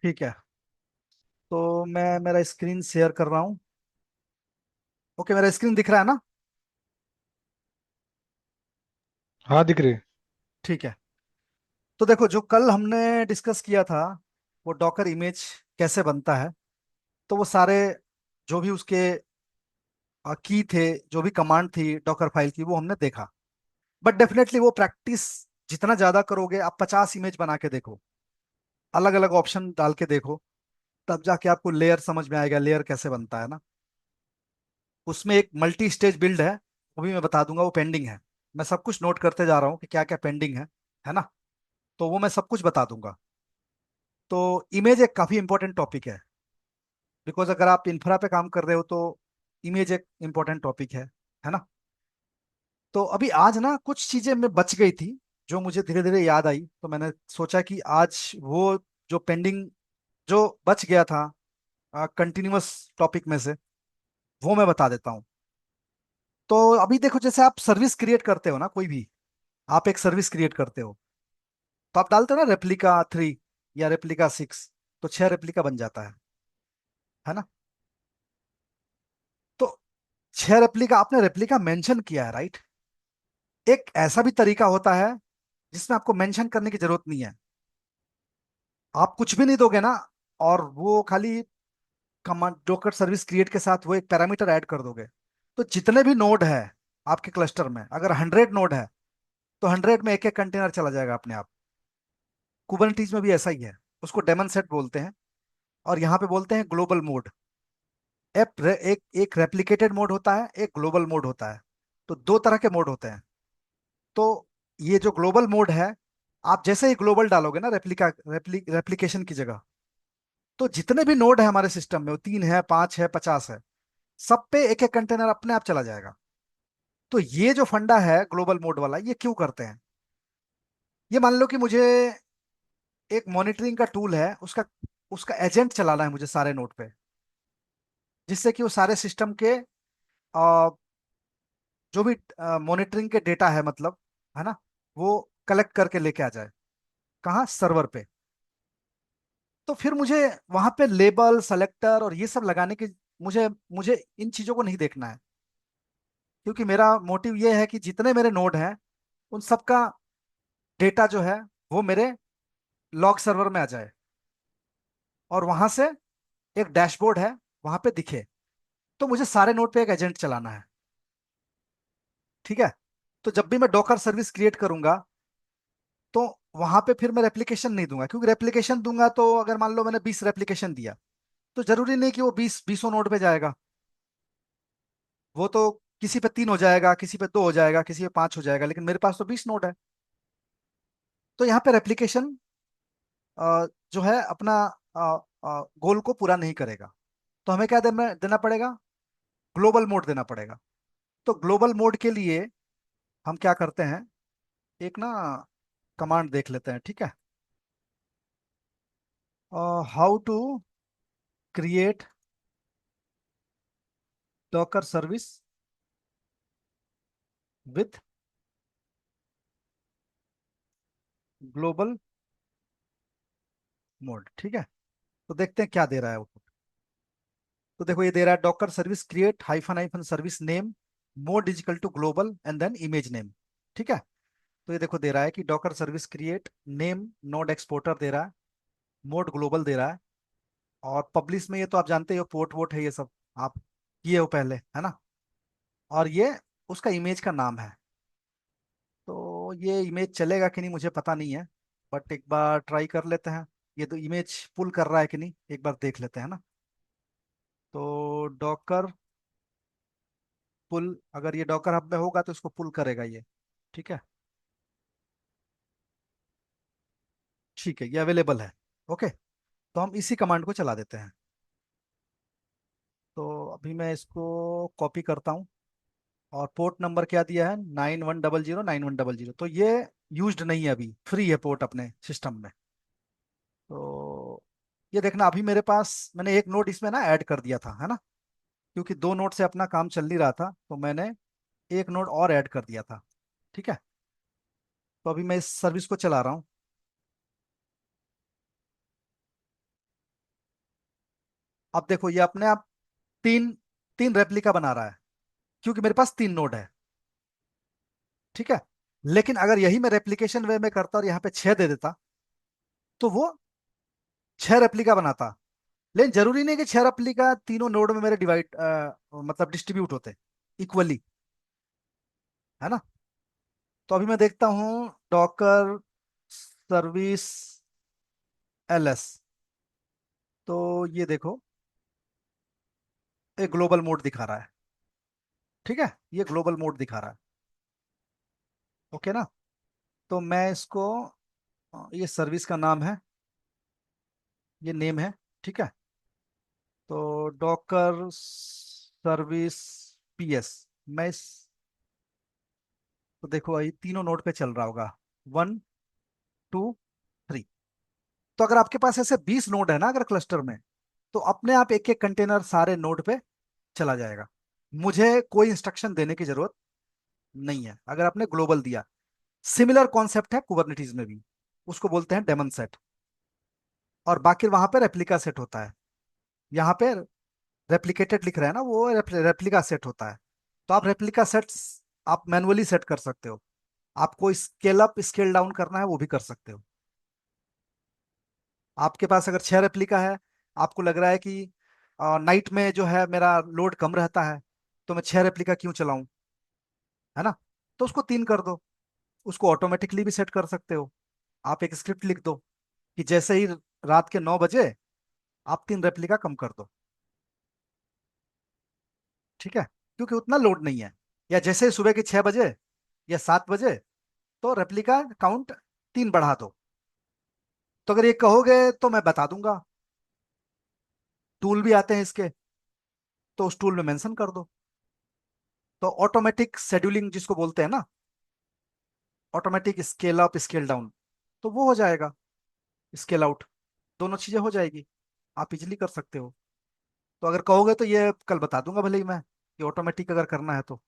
ठीक है। तो मैं मेरा स्क्रीन शेयर कर रहा हूँ। ओके, मेरा स्क्रीन दिख रहा है ना? हाँ, दिख रही है। ठीक है। तो देखो, जो कल हमने डिस्कस किया था, वो डॉकर इमेज कैसे बनता है, तो वो सारे जो भी उसके की थे, जो भी कमांड थी डॉकर फाइल की, वो हमने देखा। बट डेफिनेटली वो प्रैक्टिस जितना ज्यादा करोगे, आप 50 इमेज बना के देखो, अलग अलग ऑप्शन डाल के देखो, तब जाके आपको लेयर समझ में आएगा, लेयर कैसे बनता है ना। उसमें एक मल्टी स्टेज बिल्ड है, वो भी मैं बता दूंगा, वो पेंडिंग है। मैं सब कुछ नोट करते जा रहा हूँ कि क्या क्या पेंडिंग है ना। तो वो मैं सब कुछ बता दूंगा। तो इमेज एक काफी इंपॉर्टेंट टॉपिक है, बिकॉज अगर आप इंफ्रा पे काम कर रहे हो तो इमेज एक इंपॉर्टेंट टॉपिक है ना। तो अभी आज ना कुछ चीजें मैं बच गई थी, जो मुझे धीरे धीरे याद आई, तो मैंने सोचा कि आज वो जो पेंडिंग, जो बच गया था कंटिन्यूअस टॉपिक में से, वो मैं बता देता हूँ। तो अभी देखो, जैसे आप सर्विस क्रिएट करते हो ना, कोई भी आप एक सर्विस क्रिएट करते हो, तो आप डालते हो ना रेप्लिका 3 या रेप्लिका 6, तो 6 रेप्लिका बन जाता है ना। तो 6 रेप्लिका, आपने रेप्लिका मेंशन किया है, राइट। एक ऐसा भी तरीका होता है जिसमें आपको मेंशन करने की जरूरत नहीं है। आप कुछ भी नहीं दोगे ना, और वो खाली कमांड डॉकर सर्विस क्रिएट के साथ वो एक पैरामीटर ऐड कर दोगे, तो जितने भी नोड है आपके क्लस्टर में, अगर 100 नोड है, तो 100 में एक एक कंटेनर चला जाएगा अपने आप। कुबरनीटीज में भी ऐसा ही है। उसको डेमन सेट बोलते हैं, और यहाँ पे बोलते हैं ग्लोबल मोड। एक एक रेप्लिकेटेड मोड होता है, एक ग्लोबल मोड होता है। तो दो तरह के मोड होते हैं। तो ये जो ग्लोबल मोड है, आप जैसे ही ग्लोबल डालोगे ना रेप्लिकेशन की जगह, तो जितने भी नोड है हमारे सिस्टम में, वो 3 है, 5 है, 50 है, सब पे एक एक कंटेनर अपने आप चला जाएगा। तो ये जो फंडा है ग्लोबल मोड वाला, ये क्यों करते हैं? ये मान लो कि मुझे एक मॉनिटरिंग का टूल है, उसका उसका एजेंट चलाना है मुझे सारे नोड पे, जिससे कि वो सारे सिस्टम के जो भी मॉनिटरिंग के डेटा है, मतलब, है ना, वो कलेक्ट करके लेके आ जाए। कहाँ? सर्वर पे। तो फिर मुझे वहां पे लेबल सेलेक्टर और ये सब लगाने की, मुझे मुझे इन चीजों को नहीं देखना है, क्योंकि मेरा मोटिव ये है कि जितने मेरे नोड हैं, उन सबका डेटा जो है, वो मेरे लॉग सर्वर में आ जाए, और वहां से एक डैशबोर्ड है, वहां पे दिखे। तो मुझे सारे नोड पे एक एजेंट चलाना है। ठीक है। तो जब भी मैं डॉकर सर्विस क्रिएट करूंगा, तो वहां पे फिर मैं रेप्लिकेशन नहीं दूंगा, क्योंकि रेप्लिकेशन दूंगा तो अगर मान लो मैंने 20 रेप्लिकेशन दिया, तो जरूरी नहीं कि वो 20 नोड पे जाएगा। वो तो किसी पे 3 हो जाएगा, किसी पे 2 हो जाएगा, किसी पे 5 हो जाएगा, लेकिन मेरे पास तो 20 नोड है। तो यहाँ पे रेप्लिकेशन जो है अपना गोल को पूरा नहीं करेगा। तो हमें क्या देना पड़ेगा? ग्लोबल मोड देना पड़ेगा। तो ग्लोबल मोड के लिए हम क्या करते हैं, एक ना कमांड देख लेते हैं, ठीक है। How to create docker service with global mode, ठीक है। तो देखते हैं क्या दे रहा है वो। तो देखो, ये दे रहा है Docker service create hyphen hyphen service name mode equal to global and then image name. ठीक है। तो ये देखो, दे रहा है कि Docker service create name node exporter दे रहा है, मोड ग्लोबल दे रहा है, और पब्लिश में ये तो आप जानते हो, पोर्ट वोट है, ये सब आप किए हो पहले, है ना। और ये उसका इमेज का नाम है। तो ये इमेज चलेगा कि नहीं मुझे पता नहीं है, बट एक बार ट्राई कर लेते हैं। ये तो इमेज पुल कर रहा है कि नहीं, एक बार देख लेते हैं ना। तो डॉकर पुल, अगर ये डॉकर हब में होगा तो इसको पुल करेगा ये। ठीक है। ठीक है, ये अवेलेबल है। ओके। तो हम इसी कमांड को चला देते हैं। तो अभी मैं इसको कॉपी करता हूँ, और पोर्ट नंबर क्या दिया है? 9100 9100। तो ये यूज्ड नहीं है, अभी फ्री है पोर्ट अपने सिस्टम में। तो ये देखना, अभी मेरे पास मैंने एक नोट इसमें ना ऐड कर दिया था, है ना, क्योंकि 2 नोट से अपना काम चल नहीं रहा था, तो मैंने एक नोट और ऐड कर दिया था। ठीक है। तो अभी मैं इस सर्विस को चला रहा हूँ। अब देखो ये अपने आप तीन तीन रेप्लिका बना रहा है, क्योंकि मेरे पास तीन नोड है। ठीक है। लेकिन अगर यही मैं रेप्लिकेशन वे में करता और यहाँ पे छह दे देता, तो वो छह रेप्लिका बनाता। लेकिन जरूरी नहीं कि छह रेप्लिका तीनों नोड में मेरे डिवाइड मतलब डिस्ट्रीब्यूट होते इक्वली, है ना। तो अभी मैं देखता हूँ डॉकर सर्विस एलएस। तो ये देखो, एक ग्लोबल मोड दिखा रहा है। ठीक है, ये ग्लोबल मोड दिखा रहा है। ओके ना। तो मैं इसको ये सर्विस का नाम है, ये नेम है। ठीक है। तो डॉकर सर्विस पीएस, मैं इस, तो देखो ये तीनों नोड पे चल रहा होगा, वन, टू, थ्री। तो अगर आपके पास ऐसे 20 नोड है ना अगर क्लस्टर में, तो अपने आप एक एक कंटेनर सारे नोड पे चला जाएगा। मुझे कोई इंस्ट्रक्शन देने की जरूरत नहीं है अगर आपने ग्लोबल दिया। सिमिलर कॉन्सेप्ट है कुबरनेटीज में भी, उसको बोलते हैं डेमन सेट। और बाकी वहां पे रेप्लिका सेट होता है। यहाँ पे रेप्लिकेटेड लिख रहा है ना, वो रेप्लिका सेट होता है। तो आप रेप्लिका सेट्स आप मैनुअली सेट कर सकते हो। आपको स्केल अप स्केल डाउन करना है वो भी कर सकते हो। आपके पास अगर छह रेप्लिका है, आपको लग रहा है कि नाइट में जो है मेरा लोड कम रहता है, तो मैं छह रेप्लिका क्यों चलाऊं, है ना। तो उसको तीन कर दो। उसको ऑटोमेटिकली भी सेट कर सकते हो। आप एक स्क्रिप्ट लिख दो कि जैसे ही रात के 9 बजे आप तीन रेप्लिका कम कर दो। ठीक है, क्योंकि उतना लोड नहीं है। या जैसे ही सुबह के 6 बजे या 7 बजे, तो रेप्लिका काउंट तीन बढ़ा दो। तो अगर ये कहोगे तो मैं बता दूंगा, टूल भी आते हैं इसके, तो उस टूल में मेंशन कर दो। तो ऑटोमेटिक शेड्यूलिंग जिसको बोलते हैं ना, automatic scale up scale down, तो वो हो जाएगा। स्केल आउट, दोनों चीजें हो जाएगी। आप इजिली कर सकते हो। तो अगर कहोगे तो ये कल बता दूंगा भले ही मैं, कि ऑटोमेटिक अगर करना है तो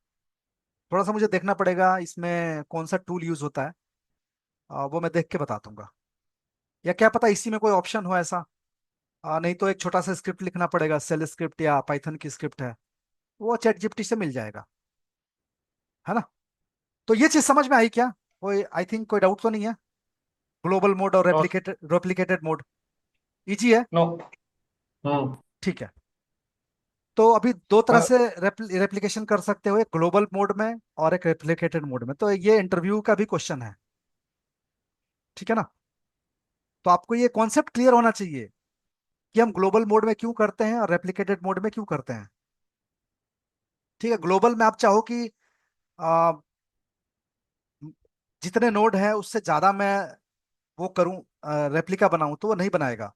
थोड़ा सा मुझे देखना पड़ेगा इसमें कौन सा टूल यूज होता है। वो मैं देख के बता दूंगा। या क्या पता इसी में कोई ऑप्शन हो ऐसा। नहीं तो एक छोटा सा स्क्रिप्ट लिखना पड़ेगा, सेल स्क्रिप्ट या पाइथन की स्क्रिप्ट है, वो चैट जीपीटी से मिल जाएगा, है ना। तो ये चीज समझ में आई क्या? कोई आई थिंक कोई डाउट तो नहीं है। ग्लोबल मोड और और रेप्लिकेटेड मोड इजी है। नो। हम्म। ठीक है। तो अभी दो तरह हाँ। से रेप्लिकेशन कर सकते हो, एक ग्लोबल मोड में और एक रेप्लिकेटेड मोड में। तो ये इंटरव्यू का भी क्वेश्चन है। ठीक है ना। तो आपको ये कॉन्सेप्ट क्लियर होना चाहिए कि हम ग्लोबल मोड में क्यों करते हैं और रेप्लिकेटेड मोड में क्यों करते हैं। ठीक है, ग्लोबल में आप चाहो कि आ, जितने नोड है उससे ज्यादा मैं वो करूं, रेप्लिका बनाऊं, तो वो नहीं बनाएगा।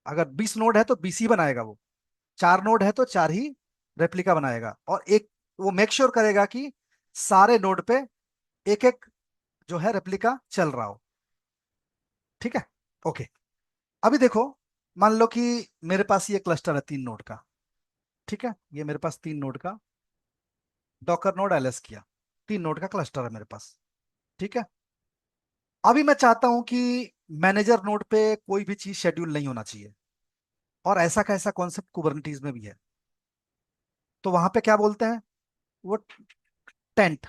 अगर 20 नोड है तो 20 ही बनाएगा वो। चार नोड है तो चार ही रेप्लिका बनाएगा। और एक, वो मेक श्योर करेगा कि सारे नोड पे एक एक जो है रेप्लिका चल रहा हो। ठीक है। ओके। अभी देखो, मान लो कि मेरे पास ये क्लस्टर है 3 नोड का। ठीक है, ये मेरे पास 3 नोड का डॉकर नोड एलएस किया, 3 नोड का क्लस्टर है मेरे पास। ठीक है। अभी मैं चाहता हूं कि मैनेजर नोड पे कोई भी चीज शेड्यूल नहीं होना चाहिए। और ऐसा का ऐसा कॉन्सेप्ट कुबरनिटीज में भी है। तो वहां पे क्या बोलते हैं, वो टेंट।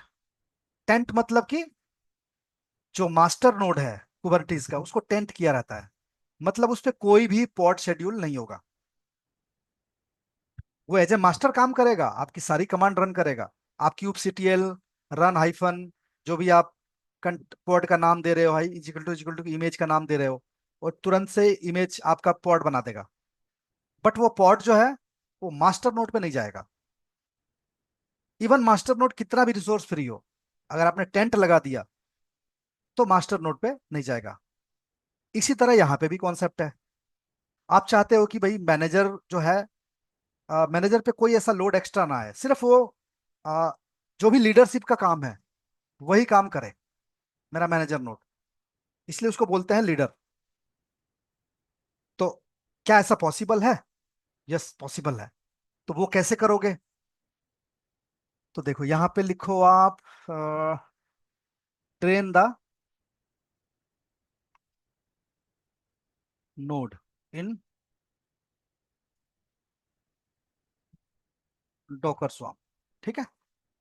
टेंट मतलब कि जो मास्टर नोड है कुबरनिटीज का, उसको टेंट किया रहता है। मतलब उस पे कोई भी पॉड शेड्यूल नहीं होगा। वो एज ए मास्टर काम करेगा, आपकी सारी कमांड रन करेगा। आप kubectl रन हाइफन, जो भी आप पॉड का नाम दे रहे हो, हाई इक्वल टू इमेज का नाम दे रहे हो, और तुरंत से इमेज आपका पॉड बना देगा। बट वो पॉड जो है वो मास्टर नोड पे नहीं जाएगा। इवन मास्टर नोड कितना भी रिसोर्स फ्री हो, अगर आपने टेंट लगा दिया तो मास्टर नोड पे नहीं जाएगा। इसी तरह यहाँ पे भी कॉन्सेप्ट है। आप चाहते हो कि भाई मैनेजर जो है, मैनेजर पे कोई ऐसा लोड एक्स्ट्रा ना आए, सिर्फ वो अ, जो भी लीडरशिप का काम है वही काम करे मेरा मैनेजर नोड, इसलिए उसको बोलते हैं लीडर। तो क्या ऐसा पॉसिबल है? यस पॉसिबल है। तो वो कैसे करोगे? तो देखो यहाँ पे लिखो आप, drain the node in Docker swarm. ठीक है।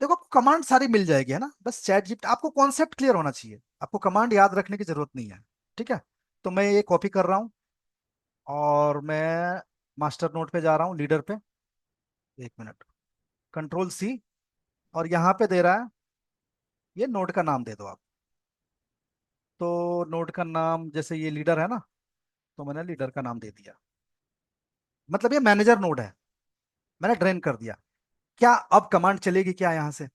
देखो कमांड सारी मिल जाएगी है ना, बस चैट जीपीटी, आपको कॉन्सेप्ट क्लियर होना चाहिए, आपको कमांड याद रखने की जरूरत नहीं है। ठीक है। तो मैं ये कॉपी कर रहा हूँ और मैं मास्टर नोट पे जा रहा हूँ, लीडर पे। एक मिनट, कंट्रोल सी, और यहाँ पे दे रहा है, ये नोड का नाम दे दो आप। तो नोड का नाम जैसे ये लीडर है ना, तो मैंने लीडर का नाम दे दिया। मतलब ये मैनेजर नोड है, मैंने ड्रेन कर दिया। क्या अब कमांड चलेगी क्या यहाँ से?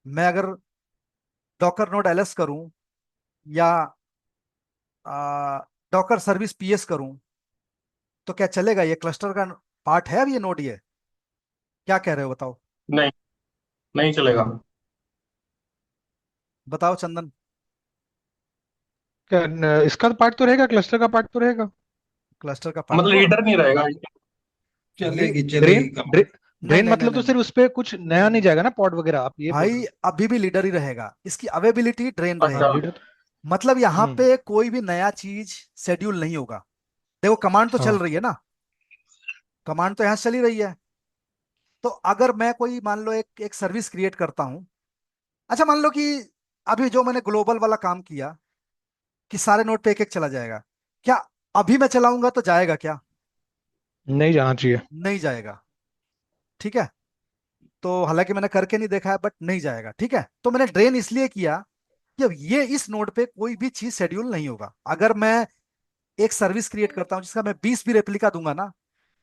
मैं अगर डॉकर नोड एलएस करूं या डॉकर सर्विस पीएस करूं, तो क्या चलेगा? ये क्लस्टर का पार्ट है अब ये नोड, ये क्या कह रहे हो बताओ? नहीं, नहीं चलेगा। बताओ चंदन। क्या इसका पार्ट तो रहेगा, क्लस्टर का पार्ट तो रहेगा। क्लस्टर का पार्ट मतलब तो लीडर नहीं रहेगा। चलेगी ड्रेन चलेगी कमांड। नहीं ड्रेन नहीं नहीं मतलब नहीं तो नहीं। सिर्फ उस पे कुछ नया नहीं जाएगा ना, पॉड वगैरह, आप ये बोल रहे भाई हो। अभी भी लीडर ही रहेगा, इसकी अवेबिलिटी ड्रेन हाँ अच्छा। रहेगी। लीडर। मतलब यहाँ हम्म। पे कोई भी नया चीज शेड्यूल नहीं होगा। देखो कमांड तो चल हाँ। रही है ना, कमांड तो यहाँ से चली रही है। तो अगर मैं कोई मान लो एक एक सर्विस क्रिएट करता हूँ, अच्छा मान लो कि अभी जो मैंने ग्लोबल वाला काम किया कि सारे नोड पे एक एक चला जाएगा, क्या अभी मैं चलाऊंगा तो जाएगा क्या? नहीं जाना चाहिए। नहीं जाएगा। ठीक है। तो हालांकि मैंने करके नहीं देखा है, बट नहीं जाएगा। ठीक है। तो मैंने ड्रेन इसलिए किया कि अब ये इस नोड पे कोई भी चीज शेड्यूल नहीं होगा। अगर मैं एक सर्विस क्रिएट करता हूं जिसका मैं 20 भी रेप्लिका दूंगा ना,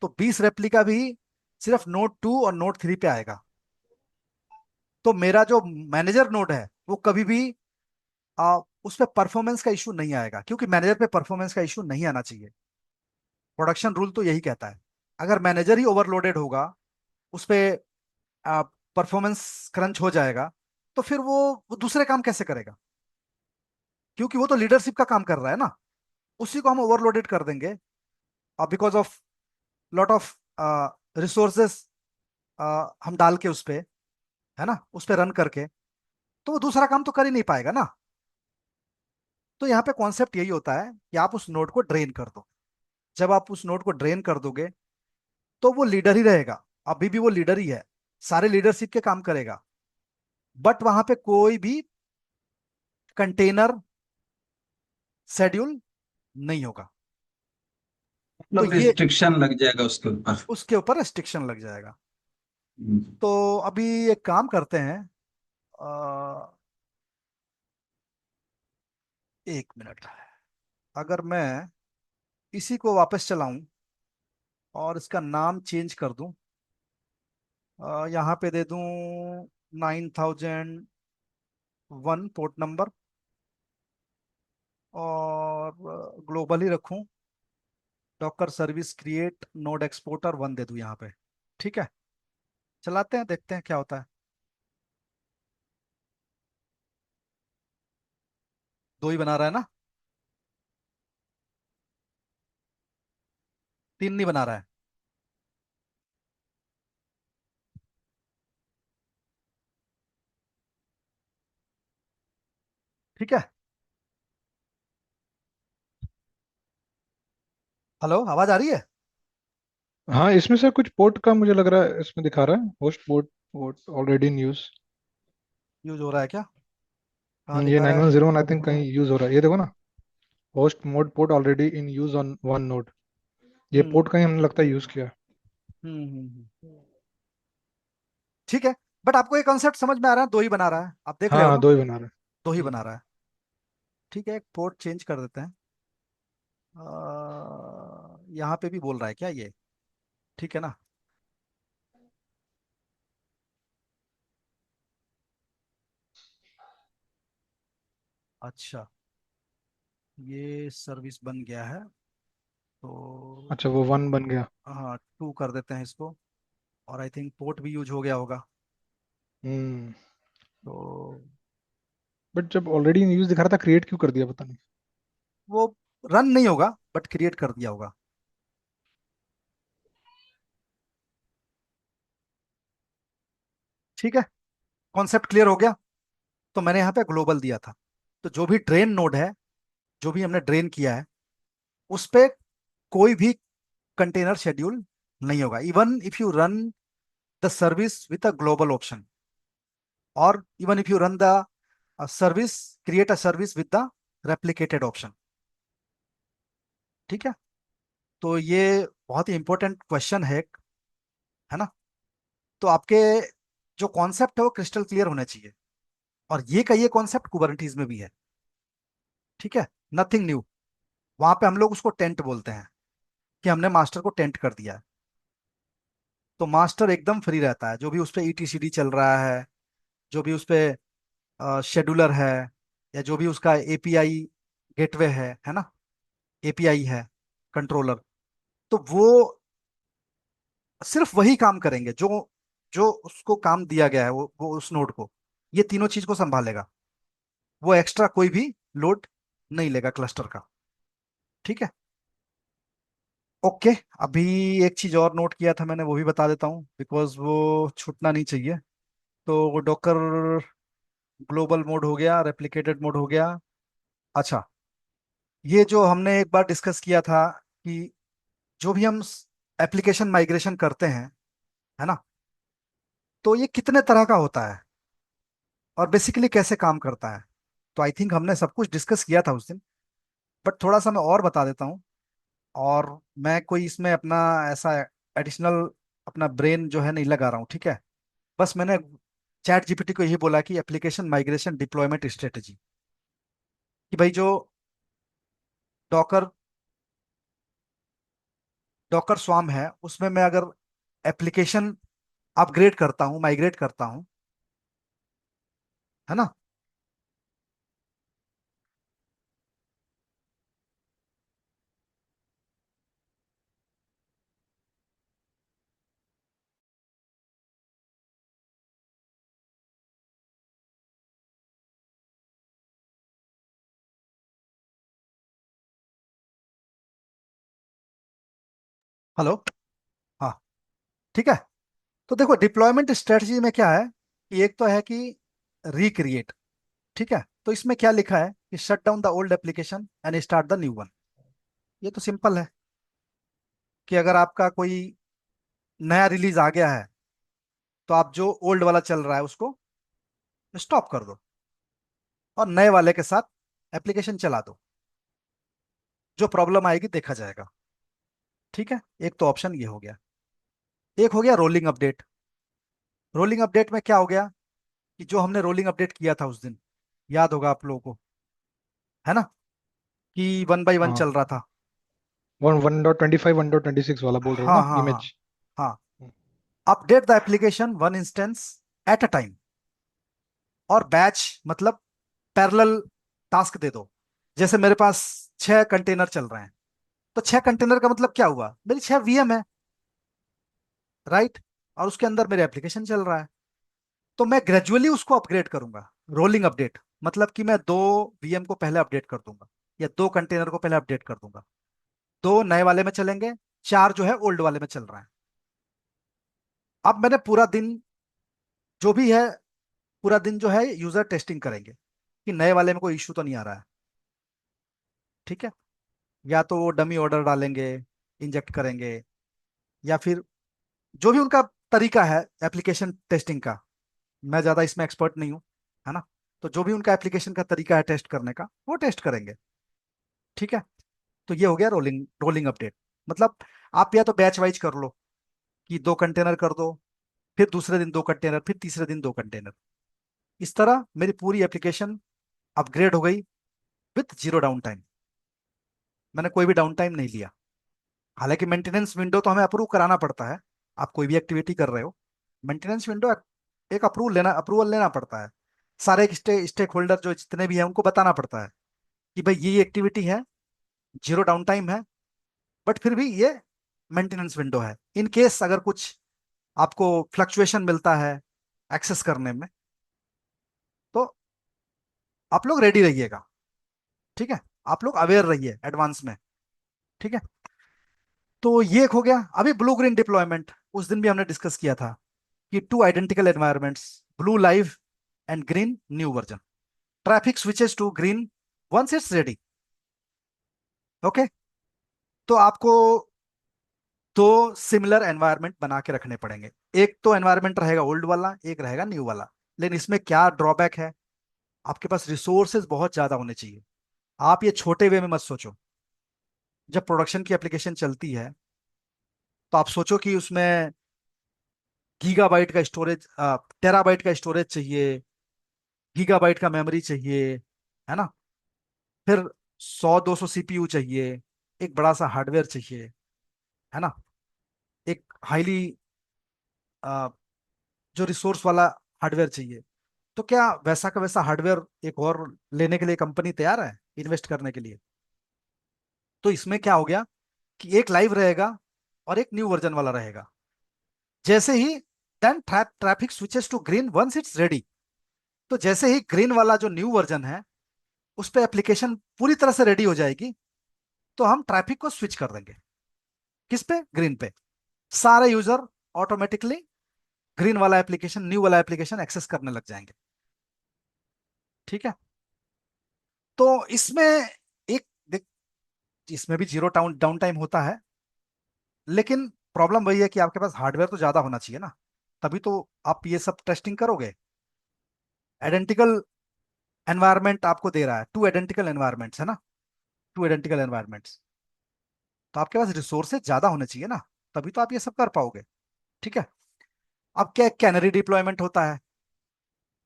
तो 20 रेप्लिका भी सिर्फ नोड 2 और नोड 3 पे आएगा। तो मेरा जो मैनेजर नोड है वो कभी भी उस पर परफॉर्मेंस का इशू नहीं आएगा, क्योंकि मैनेजर पे परफॉर्मेंस का इशू नहीं आना चाहिए। प्रोडक्शन रूल तो यही कहता है। अगर मैनेजर ही ओवरलोडेड होगा, उस पे परफॉर्मेंस क्रंच हो जाएगा, तो फिर वो दूसरे काम कैसे करेगा? क्योंकि वो तो लीडरशिप का काम कर रहा है ना। उसी को हम ओवरलोडेड कर देंगे because of lot of resources हम डाल के उस पे, है ना, उस पे रन करके, तो वो दूसरा काम तो कर ही नहीं पाएगा ना। तो यहाँ पे कॉन्सेप्ट यही होता है कि आप उस नोड को ड्रेन कर दो। जब आप उस नोड को ड्रेन कर दोगे, तो वो लीडर ही रहेगा, अभी भी वो लीडर ही है, सारे लीडरशिप के काम करेगा, बट वहां पे कोई भी कंटेनर शेड्यूल नहीं होगा। तो मतलब ये रिस्ट्रिक्शन लग जाएगा उसके ऊपर। उसके ऊपर रेस्ट्रिक्शन लग जाएगा। हम्म। तो अभी एक काम करते हैं, अ, एक मिनट, अगर मैं इसी को वापस चलाऊं और इसका नाम चेंज कर दूं, यहाँ पे दे दूं 9001 पोर्ट नंबर, और ग्लोबल ही रखूं, Docker service create node exporter 1 दे दूं यहाँ पे। ठीक है। चलाते हैं, देखते हैं क्या होता है। दो ही बना रहा है ना, तीन नहीं बना रहा है। ठीक है। हेलो, आवाज आ रही है? हाँ, इसमें से कुछ पोर्ट का मुझे लग रहा है, इसमें दिखा रहा है host port, port already in use. Use हो रहा है क्या? कहाँ ये दिखा रहा है? 9101 आई थिंक कहीं यूज हो रहा है, ये देखो ना। Host mode port already in use on one node. ये हम्म पोर्ट कहीं हमने लगता है यूज किया है। हम्म। ठीक है। बट आपको ये कॉन्सेप्ट समझ में आ रहा है, दो ही बना रहा है, आप देख हाँ रहे हो हाँ, ना? दो ही बना रहे दो ही हैं। बना रहा है। ठीक है, एक पोर्ट चेंज कर देते हैं। यहाँ पे भी बोल रहा है क्या ये? ठीक है ना? अच्छा, ये सर्विस बन गया है, तो अच्छा, वो वन बन गया। हाँ 2 कर देते हैं इसको। और आई थिंक पोर्ट भी यूज हो गया होगा। हम्म। तो बट जब ऑलरेडी इन यूज दिखा रहा था, क्रिएट क्यों कर दिया पता नहीं। वो रन नहीं होगा, बट क्रिएट कर दिया होगा। ठीक है, कॉन्सेप्ट क्लियर हो गया। तो मैंने यहाँ पे ग्लोबल दिया था, तो जो भी ड्रेन नोड है, जो भी हमने ड्रेन किया है, उस पे कोई भी कंटेनर शेड्यूल नहीं होगा। Even if you run the service with a global option, or even if you run the service, create a service with the replicated option. ठीक है, तो ये बहुत ही इंपॉर्टेंट क्वेश्चन है ना। तो आपके जो कॉन्सेप्ट है वो क्रिस्टल क्लियर होने चाहिए, और ये का ये कॉन्सेप्ट कुबरनीटीज में भी है। ठीक है, नथिंग न्यू। वहां पे हम लोग उसको टेंट बोलते हैं, कि हमने मास्टर को टेंट कर दिया है। तो मास्टर एकदम फ्री रहता है, जो भी उस पर ईटीसीडी चल रहा है, जो भी उस पे शेड्यूलर है, या जो भी उसका एपीआई गेटवे है ना, एपीआई है, कंट्रोलर, तो वो सिर्फ वही काम करेंगे जो जो उसको काम दिया गया है, वो उस नोड को, ये तीनों चीज को संभालेगा। वो एक्स्ट्रा कोई भी लोड नहीं लेगा क्लस्टर का। ठीक है, ओके। अभी एक चीज और नोट किया था मैंने, वो भी बता देता हूँ, बिकॉज वो छूटना नहीं चाहिए। तो डॉकर ग्लोबल मोड हो गया, रेप्लिकेटेड मोड हो गया। अच्छा, ये जो हमने एक बार डिस्कस किया था कि जो भी हम एप्लीकेशन माइग्रेशन करते हैं, है ना, तो ये कितने तरह का होता है और बेसिकली कैसे काम करता है। तो आई थिंक हमने सब कुछ डिस्कस किया था उस दिन, बट थोड़ा सा मैं और बता देता हूँ। और मैं कोई इसमें अपना ऐसा एडिशनल अपना ब्रेन जो है नहीं लगा रहा हूँ, ठीक है। बस मैंने चैट जीपीटी को यही बोला कि एप्लीकेशन माइग्रेशन डिप्लॉयमेंट स्ट्रेटेजी, कि भाई जो डॉकर डॉकर स्वाम है उसमें मैं अगर एप्लीकेशन अपग्रेड करता हूँ, माइग्रेट करता हूँ, है ना। हेलो, हाँ, ठीक है। तो देखो डिप्लॉयमेंट स्ट्रेटजी में क्या है, कि एक तो है कि रिक्रिएट। ठीक है, तो इसमें क्या लिखा है कि shut down the old application and start the new one. ये तो सिंपल है, कि अगर आपका कोई नया रिलीज आ गया है, तो आप जो ओल्ड वाला चल रहा है उसको स्टॉप कर दो, और नए वाले के साथ एप्लीकेशन चला दो। जो प्रॉब्लम आएगी देखा जाएगा। ठीक है, एक तो ऑप्शन ये हो गया। एक हो गया रोलिंग अपडेट। रोलिंग अपडेट में क्या हो गया, कि जो हमने रोलिंग अपडेट किया था उस दिन, याद होगा आप लोगों को, है ना, कि 1 बाई 1 हाँ, चल रहा था। 1.25 1.26 वाला बोल रहे हो हाँ ना, हाँ हाँ इमेज। हाँ। Update the application one instance at a time, और बैच मतलब पैरेलल टास्क दे दो। जैसे मेरे पास 6 कंटेनर चल रहे हैं, तो 6 कंटेनर का मतलब क्या हुआ, मेरी 6 वीएम है, राइट, और उसके अंदर मेरे एप्लीकेशन चल रहा है। तो मैं ग्रेजुअली उसको अपग्रेड करूंगा। रोलिंग अपडेट मतलब कि मैं 2 वीएम को पहले अपडेट कर दूंगा, या 2 कंटेनर को पहले अपडेट कर दूंगा। 2 नए वाले में चलेंगे, 4 जो है ओल्ड वाले में चल रहा है। अब मैंने पूरा दिन जो भी है, पूरा दिन जो है यूजर टेस्टिंग करेंगे कि नए वाले में कोई इश्यू तो नहीं आ रहा है। ठीक है, या तो वो डमी ऑर्डर डालेंगे, इंजेक्ट करेंगे, या फिर जो भी उनका तरीका है एप्लीकेशन टेस्टिंग का। मैं ज़्यादा इसमें एक्सपर्ट नहीं हूँ, है ना। तो जो भी उनका एप्लीकेशन का तरीका है टेस्ट करने का, वो टेस्ट करेंगे। ठीक है, तो ये हो गया रोलिंग रोलिंग अपडेट। मतलब आप या तो बैच वाइज कर लो, कि 2 कंटेनर कर दो, फिर दूसरे दिन 2 कंटेनर, फिर तीसरे दिन 2 कंटेनर। इस तरह मेरी पूरी एप्लीकेशन अपग्रेड हो गई विथ जीरो डाउन टाइम। मैंने कोई भी डाउन टाइम नहीं लिया। हालांकि मेंटेनेंस विंडो तो हमें अप्रूव कराना पड़ता है। आप कोई भी एक्टिविटी कर रहे हो, मेंटेनेंस विंडो एक अप्रूवल लेना पड़ता है। सारे स्टेक होल्डर जो जितने भी हैं उनको बताना पड़ता है कि भाई ये एक्टिविटी है, जीरो डाउन टाइम है, बट फिर भी ये मेंटेनेंस विंडो है। इन केस अगर कुछ आपको फ्लक्चुएशन मिलता है एक्सेस करने में, तो आप लोग रेडी रहिएगा। ठीक है, आप लोग अवेयर रहिए एडवांस में। ठीक है, तो ये एक हो गया। अभी ब्लू ग्रीन डिप्लॉयमेंट उस दिन भी हमने डिस्कस किया था, कि 2 identical environments, blue live and green new version, traffic switches to green once it's ready. Okay, तो आपको 2 सिमिलर एनवायरमेंट बना के रखने पड़ेंगे। एक तो एनवायरनमेंट रहेगा ओल्ड वाला, एक रहेगा न्यू वाला। लेकिन इसमें क्या ड्रॉबैक है, आपके पास रिसोर्सेज बहुत ज्यादा होने चाहिए। आप ये छोटे वे में मत सोचो। जब प्रोडक्शन की एप्लीकेशन चलती है तो आप सोचो कि उसमें गीगाबाइट का स्टोरेज, टेराबाइट का स्टोरेज चाहिए, गीगाबाइट का मेमोरी चाहिए, है ना। फिर 100-200 सीपीयू चाहिए, एक बड़ा सा हार्डवेयर चाहिए, है ना। एक हाईली जो रिसोर्स वाला हार्डवेयर चाहिए। तो क्या वैसा का वैसा हार्डवेयर एक और लेने के लिए कंपनी तैयार है इन्वेस्ट करने के लिए? तो इसमें क्या हो गया कि एक लाइव रहेगा और एक न्यू वर्जन वाला रहेगा। जैसे ही then traffic switches to green once it's ready. तो जैसे ही ग्रीन वाला जो न्यू वर्जन है उस पे एप्लीकेशन पूरी तरह से रेडी हो जाएगी, तो हम ट्रैफिक को स्विच कर देंगे। किस पे? ग्रीन पे। सारे यूजर ऑटोमेटिकली ग्रीन वाला एप्लीकेशन, न्यू वाला एप्लीकेशन एक्सेस करने लग जाएंगे। ठीक है। तो इसमें एक इसमें भी जीरो डाउन डाउन टाइम होता है, लेकिन प्रॉब्लम वही है कि आपके पास हार्डवेयर तो ज्यादा होना चाहिए ना, तभी तो आप ये सब टेस्टिंग करोगे। आइडेंटिकल एनवायरनमेंट आपको दे रहा है, टू आइडेंटिकल एनवायरनमेंट्स है ना, टू आइडेंटिकल एनवायरनमेंट्स। तो आपके पास रिसोर्सेज ज्यादा होने चाहिए ना, तभी तो आप ये सब कर पाओगे। ठीक है। अब क्या कैनरी डिप्लॉयमेंट होता है,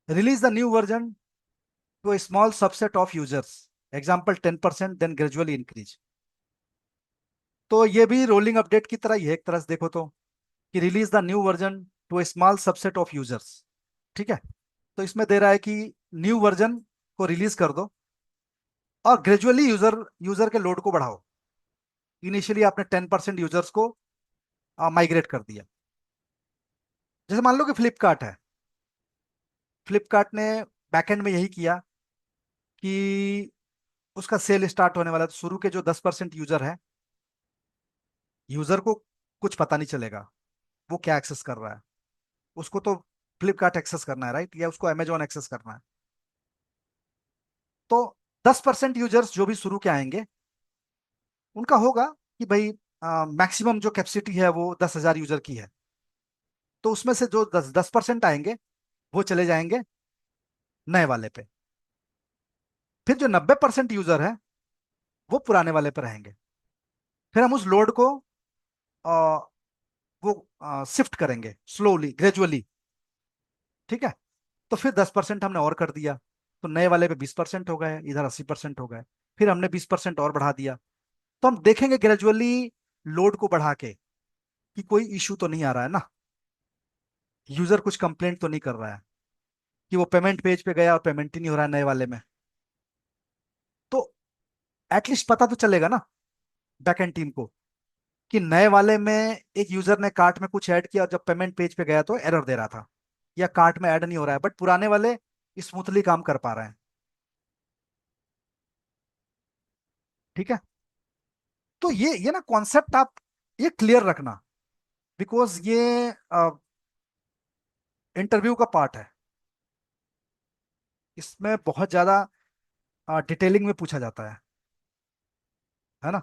release the new version to a small subset of users, example 10%, then gradually increase. तो ये भी रोलिंग अपडेट की तरह ही है एक तरह से देखो तो, कि release the new version to A small subset of users. ठीक है। तो इसमें दे रहा है कि न्यू वर्जन को रिलीज कर दो और ग्रेजुअली यूजर यूजर के लोड को बढ़ाओ। इनिशियली आपने 10% यूजर्स को माइग्रेट कर दिया। जैसे मान लो कि फ्लिपकार्ट है, फ्लिपकार्ट ने बैकएंड में यही किया कि उसका सेल स्टार्ट होने वाला है, तो शुरू के जो 10% यूजर है, यूजर को कुछ पता नहीं चलेगा वो क्या एक्सेस कर रहा है। उसको तो फ्लिपकार्ट एक्सेस करना है, राइट, या उसको अमेजोन एक्सेस करना है। तो 10% यूजर्स जो भी शुरू के आएंगे उनका होगा कि भाई मैक्सिमम जो कैपेसिटी है वो 10,000 यूजर की है। तो उसमें से जो 10% आएंगे वो चले जाएंगे नए वाले पे। फिर जो 90% यूजर है वो पुराने वाले पे रहेंगे। फिर हम उस लोड को आ, वो शिफ्ट करेंगे स्लोली, ग्रेजुअली। ठीक है। तो फिर 10% हमने और कर दिया, तो नए वाले पे 20% हो गए, इधर 80% हो गए। फिर हमने 20% और बढ़ा दिया। तो हम देखेंगे ग्रेजुअली लोड को बढ़ा के कि कोई इशू तो नहीं आ रहा है ना, यूजर कुछ कंप्लेंट तो नहीं कर रहा है कि वो पेमेंट पेज पे गया और पेमेंट ही नहीं हो रहा है नए वाले में। तो एटलीस्ट पता तो चलेगा ना बैकएंड टीम को कि नए वाले में एक यूजर ने कार्ट में कुछ ऐड किया और जब पेमेंट पेज पे गया तो एरर दे रहा था, या कार्ट में ऐड नहीं हो रहा है, बट पुराने वाले स्मूथली काम कर पा रहे हैं। ठीक है। तो ये ना कॉन्सेप्ट आप ये क्लियर रखना, बिकॉज ये इंटरव्यू का पार्ट है। इसमें बहुत ज्यादा डिटेलिंग में पूछा जाता है ना।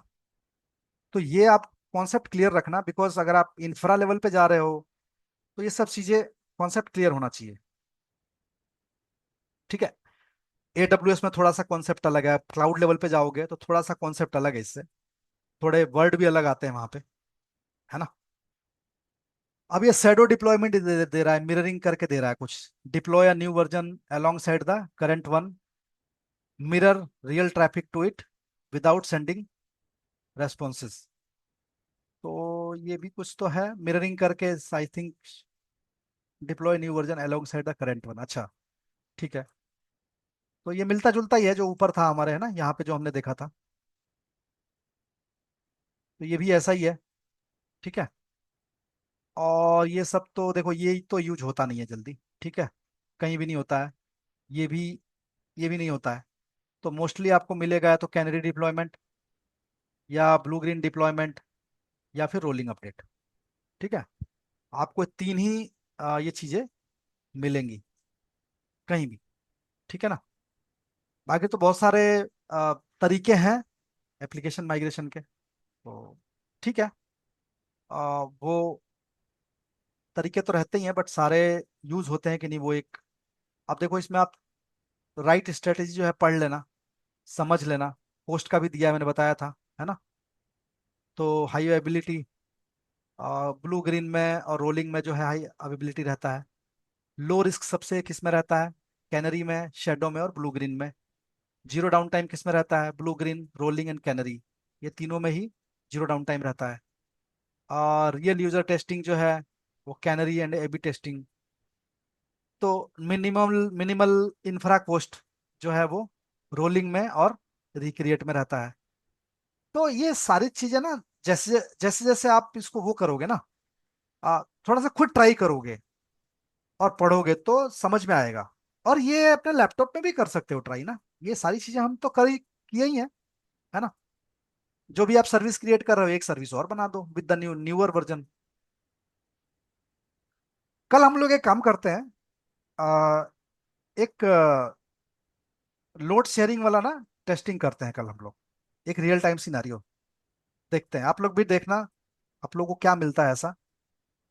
तो ये आप कॉन्सेप्ट क्लियर रखना, बिकॉज अगर आप इंफ्रा लेवल पे जा रहे हो तो ये सब चीजें कॉन्सेप्ट क्लियर होना चाहिए। ठीक है। AWS में थोड़ा सा कॉन्सेप्ट अलग है, क्लाउड लेवल पे जाओगे तो थोड़ा सा कॉन्सेप्ट अलग है इससे, थोड़े वर्ड भी अलग आते हैं वहां पे, है ना। अब ये शैडो डिप्लॉयमेंट दे रहा है, मिररिंग करके दे रहा है कुछ। Deploy a new version alongside the current one, mirror real traffic to it without sending responses. तो ये भी कुछ तो है मिररिंग करके, I think deploy new version alongside the current one. अच्छा, ठीक है। तो ये मिलता जुलता ही है जो ऊपर था हमारे, है ना, यहाँ पे जो हमने देखा था। तो ये भी ऐसा ही है। ठीक है। और ये सब तो देखो ये तो यूज होता नहीं है जल्दी। ठीक है। कहीं भी नहीं होता है। ये भी ये भी नहीं होता है। तो मोस्टली आपको मिलेगा या तो कैनरी डिप्लॉयमेंट, या ब्लू ग्रीन डिप्लॉयमेंट, या फिर रोलिंग अपडेट। ठीक है। आपको तीन ही ये चीजें मिलेंगी कहीं भी। ठीक है ना। बाकी तो बहुत सारे तरीके हैं एप्लीकेशन माइग्रेशन के। तो ठीक है। वो तरीके तो रहते ही हैं, बट सारे यूज होते हैं कि नहीं वो एक। अब देखो इसमें आप राइट स्ट्रेटेजी जो है पढ़ लेना, समझ लेना। पोस्ट का भी दिया है, मैंने बताया था, है ना। तो हाई अवेबिलिटी ब्लू ग्रीन में और रोलिंग में जो है हाई अवेबिलिटी रहता है। लो रिस्क सबसे किस में रहता है? कैनरी में, शेडो में और ब्लू ग्रीन में। जीरो डाउन टाइम किस में रहता है? Blue green, rolling and canary, ये तीनों में ही जीरो डाउन टाइम रहता है। और रियल यूजर टेस्टिंग जो है वो कैनरी एंड एबी टेस्टिंग। तो मिनिमल मिनिमल इंफ्रा कॉस्ट जो है वो रोलिंग में और रिक्रिएट में रहता है। तो ये सारी चीजें ना, जैसे जैसे जैसे आप इसको वो करोगे ना, थोड़ा सा खुद ट्राई करोगे और पढ़ोगे तो समझ में आएगा। और ये अपने लैपटॉप में भी कर सकते हो ट्राई ना, ये सारी चीजें हम तो कर ही किए ही हैं, है ना। जो भी आप सर्विस क्रिएट कर रहे हो, एक सर्विस और बना दो विद द न्यूअर वर्जन। कल हम लोग एक काम करते हैं, आ, एक लोड शेयरिंग वाला ना टेस्टिंग करते हैं कल हम लोग। एक रियल टाइम सिनारियो देखते हैं, आप लोग भी देखना आप लोगों को क्या मिलता है ऐसा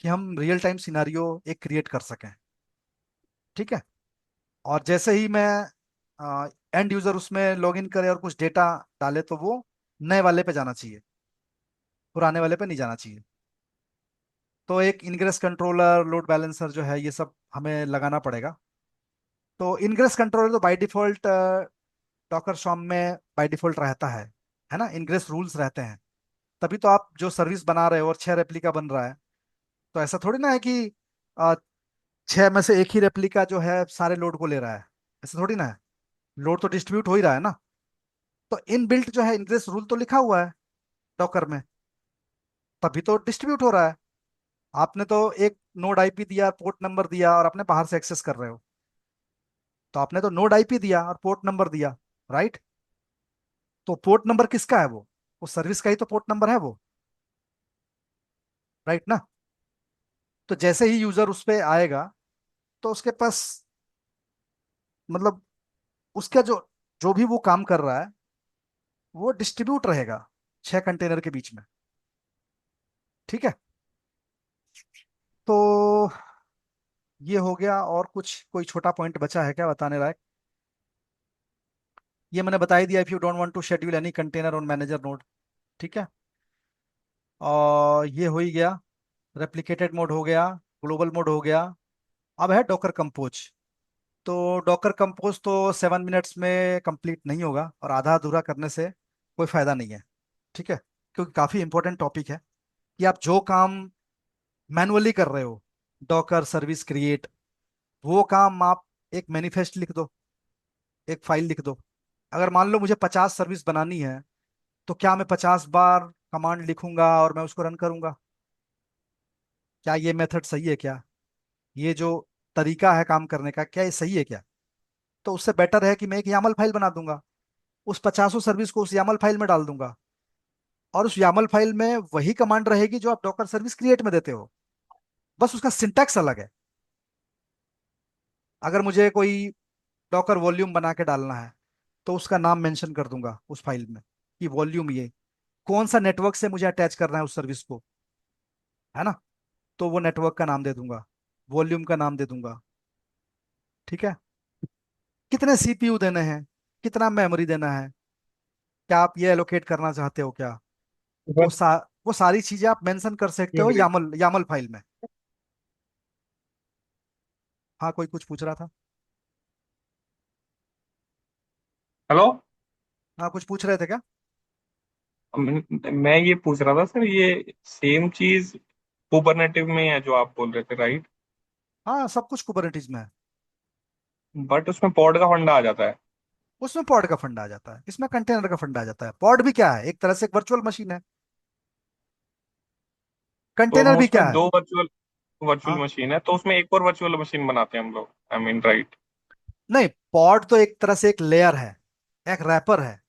कि हम रियल टाइम सिनारियो एक क्रिएट कर सकें। ठीक है। और जैसे ही मैं एंड यूजर उसमें लॉगिन करे और कुछ डेटा डाले तो वो नए वाले पे जाना चाहिए, पुराने वाले पे नहीं जाना चाहिए। तो एक इनग्रेस कंट्रोलर, लोड बैलेंसर जो है, ये सब हमें लगाना पड़ेगा। तो इनग्रेस कंट्रोलर तो बाय डिफॉल्ट डॉकर शॉम में बाय डिफॉल्ट रहता है ना। इनग्रेस रूल्स रहते हैं, तभी तो आप जो सर्विस बना रहे हो और 6 रेप्लिका बन रहा है। तो ऐसा थोड़ी ना है कि 6 में से एक ही रेप्लिका जो है सारे लोड को ले रहा है, ऐसा थोड़ी ना है। लोड तो डिस्ट्रीब्यूट हो ही रहा है ना। तो इन बिल्ट जो है इनग्रेस रूल तो लिखा हुआ है डॉकर में, तभी तो डिस्ट्रीब्यूट हो रहा है। आपने तो एक नोड आईपी दिया, पोर्ट नंबर दिया और अपने बाहर से एक्सेस कर रहे हो, तो आपने तो नोड आईपी दिया और पोर्ट नंबर दिया, राइट। तो पोर्ट नंबर किसका है? वो सर्विस का ही तो पोर्ट नंबर है वो, राइट ना। तो जैसे ही यूजर उस पे आएगा तो उसके पास, मतलब उसका जो जो भी वो काम कर रहा है वो डिस्ट्रीब्यूट रहेगा 6 कंटेनर के बीच में। ठीक है। तो ये हो गया, और कुछ कोई छोटा पॉइंट बचा है क्या बताने लायक? ये मैंने बता ही दिया, if you don't want to schedule any container on manager node. ठीक है। और ये हो ही गया, रेप्लिकेटेड मोड हो गया, ग्लोबल मोड हो गया। अब है डॉकर कंपोज। तो डॉकर कंपोज तो 7 मिनट्स में कंप्लीट नहीं होगा, और आधा अधूरा करने से कोई फायदा नहीं है। ठीक है। क्योंकि काफी इंपॉर्टेंट टॉपिक है कि आप जो काम मैनुअली कर रहे हो, डॉकर सर्विस क्रिएट, वो काम आप एक मैनिफेस्ट लिख दो, एक फाइल लिख दो। अगर मान लो मुझे 50 सर्विस बनानी है, तो क्या मैं 50 बार कमांड लिखूंगा और मैं उसको रन करूंगा? क्या ये मेथड सही है क्या? ये जो तरीका है काम करने का, क्या ये सही है क्या? तो उससे बेटर है कि मैं एक यामल फाइल बना दूंगा, उस 50सर्विस को उस यामल फाइल में डाल दूंगा, और उस यामल फाइल में वही कमांड रहेगी जो आप डॉकर सर्विस क्रिएट में देते हो, बस उसका सिंटैक्स अलग है। अगर मुझे कोई डॉकर वॉल्यूम बना के डालना है, तो उसका नाम मेंशन कर दूंगा उस फाइल में कि वॉल्यूम ये कौन सा नेटवर्क से मुझे अटैच करना है उस सर्विस को, है ना। तो वो नेटवर्क का नाम दे दूंगा, वॉल्यूम का नाम दे दूंगा। ठीक है। कितने सीपीयू देने हैं, कितना मेमोरी देना है, क्या आप ये एलोकेट करना चाहते हो क्या? तो बस वो सारी चीजें आप मेंशन कर सकते हो मेमोरी। यामल यामल फाइल में। हाँ, कोई कुछ पूछ रहा था? हेलो। हाँ, कुछ पूछ रहे थे क्या? मैं ये पूछ रहा था सर, ये सेम चीज कुबरनेटिव में है जो आप बोल रहे थे, राइट? हाँ, सब कुछ कुबरनेटिज में है। बट उसमें पॉड का फंडा आ जाता है। उसमें पॉड का फंडा आ जाता है, इसमें कंटेनर का फंडा आ जाता है। पॉड भी क्या है? एक तरह से एक वर्चुअल मशीन है। तो कंटेनर हम भी क्या उसमें है? दो वर्चुअल वर्चुअल हाँ, मशीन है, तो उसमें एक और वर्चुअल मशीन बनाते हैं हम लोग, आई मीन, राइट? नहीं, पॉड तो एक तरह से एक लेयर है, एक रैपर है।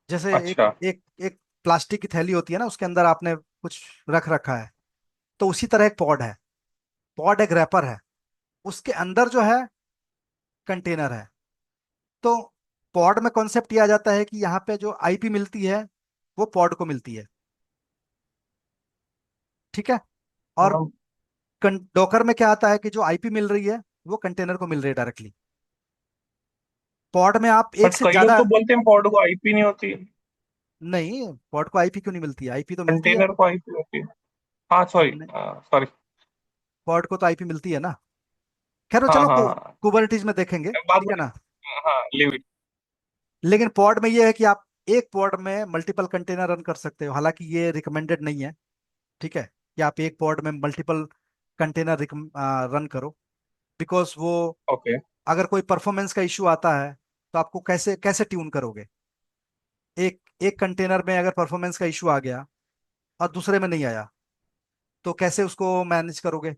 जैसे एक अच्छा। एक एक प्लास्टिक की थैली होती है ना, उसके अंदर आपने कुछ रख रखा है, तो उसी तरह एक पॉड है। पॉड एक रैपर है, उसके अंदर जो है कंटेनर है। तो पॉड में कॉन्सेप्ट ये आ जाता है कि यहाँ पे जो आईपी मिलती है वो पॉड को मिलती है। ठीक है। और हाँ। डॉकर में क्या आता है कि जो आईपी मिल रही है वो कंटेनर को मिल रही है डायरेक्टली। पॉड में आप एक बट से कई लोग ज्यादा। तो बोलते हैं पॉड को आईपी नहीं होती, नहीं, पॉड को आईपी क्यों नहीं मिलती है? आईपी तो मिलती है। कंटेनर को आईपी होती है। हाँ सॉरी, नहीं, सॉरी। पॉड को तो आईपी मिलती है ना। खैर वो हाँ चलो हाँ हाँ, कुबरनीटीज में देखेंगे, बाद ठीक है में। ना। हाँ लिव इट। लेकिन पॉड में ये है कि आप एक पॉड में मल्टीपल कंटेनर रन कर सकते हो, हालांकि ये रिकमेंडेड नहीं है, ठीक है, कि आप एक पॉड में मल्टीपल कंटेनर रन करो। बिकॉज वो, ओके। अगर कोई परफॉर्मेंस का इशू आता है तो आपको कैसे कैसे ट्यून करोगे? एक एक कंटेनर में अगर परफॉर्मेंस का इशू आ गया और दूसरे में नहीं आया, तो कैसे उसको मैनेज करोगे?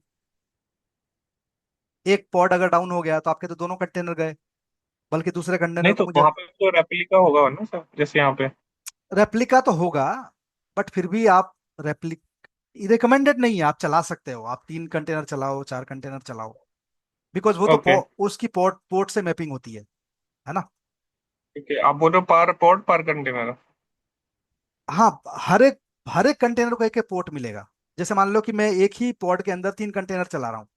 एक पॉड अगर डाउन हो गया तो आपके तो दोनों कंटेनर गए, बल्कि दूसरे कंटेनर नहीं को तो मुझे। वहां पे तो रेप्लिका होगा ना सर, जैसे यहाँ पे। रेप्लिका तो होगा, बट फिर भी आप रेप्लिक रिकमेंडेड नहीं है। आप चला सकते हो, आप 3 कंटेनर चलाओ, 4 कंटेनर चलाओ, बिकॉज वो तो ओके। उसकी पोर्ट पोर्ट से मैपिंग होती है ना। ठीक है, आप बोल रहे हो पर पॉड पर कंटेनर। हाँ, हर एक कंटेनर को एक एक पोर्ट मिलेगा। जैसे मान लो कि मैं एक ही पॉड के अंदर 3 कंटेनर चला रहा हूँ,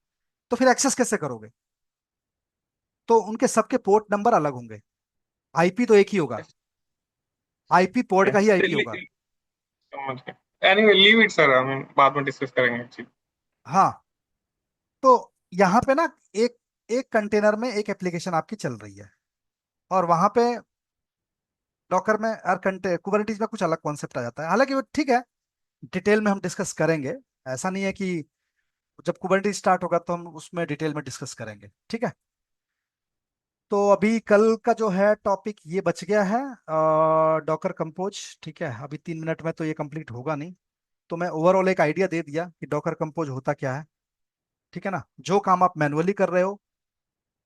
तो फिर एक्सेस कैसे करोगे? तो उनके सबके पोर्ट नंबर अलग होंगे, आईपी तो एक ही होगा, आईपी पॉड का ही आईपी चलिए, होगा। समझ गए। एनीवे लीव इट सर, हम बाद में डिस्कस करेंगे इस चीज। हाँ, तो यहाँ पे ना एक एक कंटेनर में एक एप्लीकेशन आपकी चल रही है, और वहां पे डॉकर में और कुबरनीटीज में कुछ अलग कॉन्सेप्ट आ जाता है। हालांकि वो ठीक है, डिटेल में हम डिस्कस करेंगे। ऐसा नहीं है कि जब कुबरनीटीज स्टार्ट होगा तो हम उसमें डिटेल में डिस्कस करेंगे, ठीक है। तो अभी कल का जो है टॉपिक ये बच गया है, डॉकर कंपोज, ठीक है। अभी 3 मिनट में तो ये कंप्लीट होगा नहीं, तो मैं ओवरऑल एक आइडिया दे दिया कि डॉकर कंपोज होता क्या है, ठीक है ना। जो काम आप मैनुअली कर रहे हो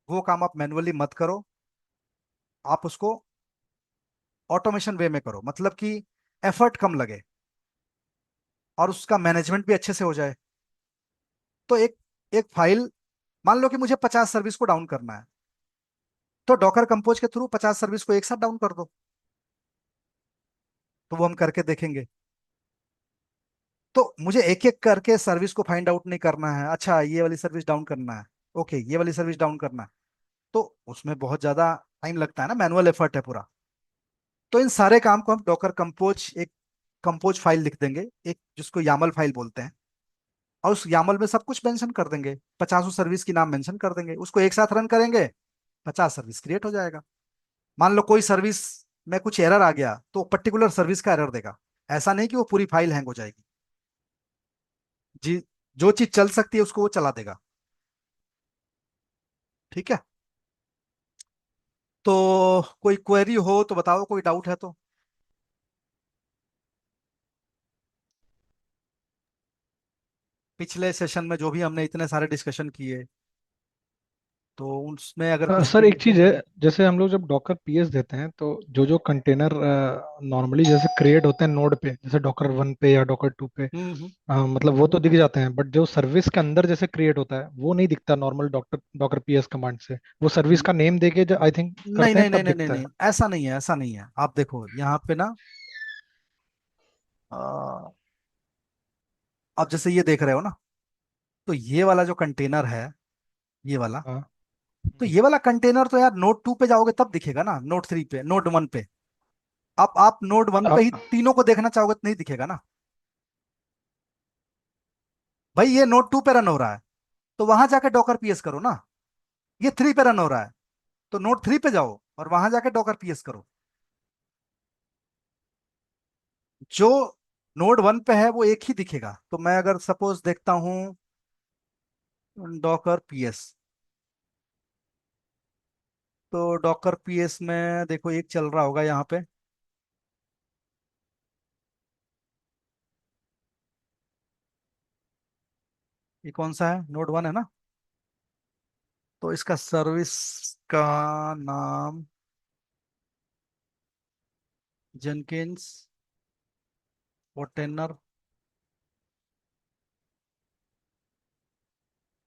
वो काम आप मैनुअली मत करो, आप उसको ऑटोमेशन वे में करो, मतलब कि एफर्ट कम लगे और उसका मैनेजमेंट भी अच्छे से हो जाए। तो एक एक फाइल, मान लो कि मुझे 50 सर्विस को डाउन करना है, तो डॉकर कंपोज के थ्रू 50 सर्विस को एक साथ डाउन कर दो। तो वो हम करके देखेंगे। तो मुझे एक एक करके सर्विस को फाइंड आउट नहीं करना है, अच्छा ये वाली सर्विस डाउन करना है, ओके ये वाली सर्विस डाउन करना है, तो उसमें बहुत ज्यादा टाइम लगता है ना, मैनुअल एफर्ट है पूरा। तो इन सारे काम को हम डॉकर कंपोज, एक कंपोज फाइल लिख देंगे, एक जिसको यामल फाइल बोलते हैं, और उस यामल में सब कुछ मेंशन कर देंगे, 50 सर्विस की नाम मेंशन कर देंगे, उसको एक साथ रन करेंगे, 50 सर्विस क्रिएट हो जाएगा। मान लो कोई सर्विस में कुछ एरर आ गया तो पर्टिकुलर सर्विस का एरर देगा, ऐसा नहीं कि वो पूरी फाइल हैंग हो जाएगी। जी, जो चीज चल सकती है उसको वो चला देगा, ठीक है। तो कोई क्वेरी हो तो बताओ, कोई डाउट है तो। पिछले सेशन में जो भी हमने इतने सारे डिस्कशन किए, तो उसमें अगर कुछ सर भी। एक चीज है, जैसे हम लोग जब डॉकर पीएस देते हैं तो जो जो कंटेनर नॉर्मली जैसे क्रिएट होते हैं नोड पे, जैसे डॉकर 1 पे या डॉकर 2 पे, हम्म। मतलब वो तो दिख जाते हैं, बट जो सर्विस के अंदर जैसे क्रिएट होता है वो नहीं दिखता normal doctor Docker PS command से। वो सर्विस का नेम देके जो आई थिंक नहीं करते हैं नहीं नहीं तब नहीं नहीं दिखता नहीं, है। ऐसा नहीं है, ऐसा नहीं है। आप देखो यहाँ पे ना, अ, आप जैसे ये देख रहे हो ना, तो ये वाला जो कंटेनर है, ये वाला, हाँ। तो ये वाला कंटेनर तो यार नोड 2 पे जाओगे तब दिखेगा ना, नोड 3 पे, नोड 1 पे। आप नोड 1 पे आप ही तीनों को देखना चाहोगे तो नहीं दिखेगा ना। भाई ये नोड 2 पे रन हो रहा है, तो वहां जाके डॉकर पीएस करो ना। ये 3 पे रन हो रहा है, तो नोड 3 पे जाओ और वहां जाके डॉकर पीएस करो। जो नोड 1 पे है वो एक ही दिखेगा। तो मैं अगर सपोज देखता हूं डॉकर पीएस, तो डॉकर पीएस में देखो एक चल रहा होगा यहाँ पे, ये कौन सा है? नोड 1 है ना। तो इसका सर्विस का नाम जेनकिंस कंटेनर।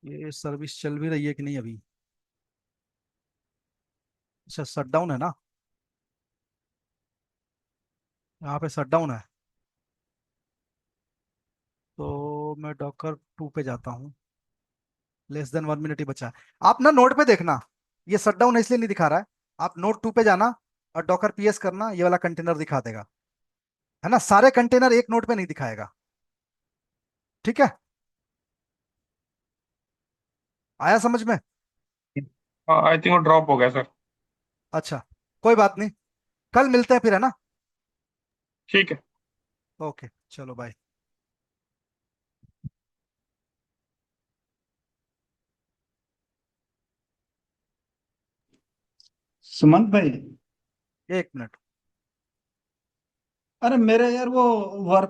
ये सर्विस चल भी रही है कि नहीं अभी? अच्छा, शट डाउन है ना, यहाँ पे शट डाउन है। तो मैं डॉकर 2 पे जाता हूँ, लेस देन 1 मिनट ही बचा है। आप ना नोट पे देखना, ये शट डाउन इसलिए नहीं दिखा रहा है। आप नोट 2 पे जाना और डॉकर पीएस करना, ये वाला कंटेनर दिखा देगा, है ना। सारे कंटेनर एक नोट पे नहीं दिखाएगा, ठीक है। आया समझ में? हाँ, आई थिंक वो ड्रॉप हो गया सर। अच्छा, कोई बात नहीं, कल मिलते हैं फिर, है ना। ठीक है। ओके, चलो बाय। सुमंत भाई, 1 मिनट। अरे मेरे यार वो वर्क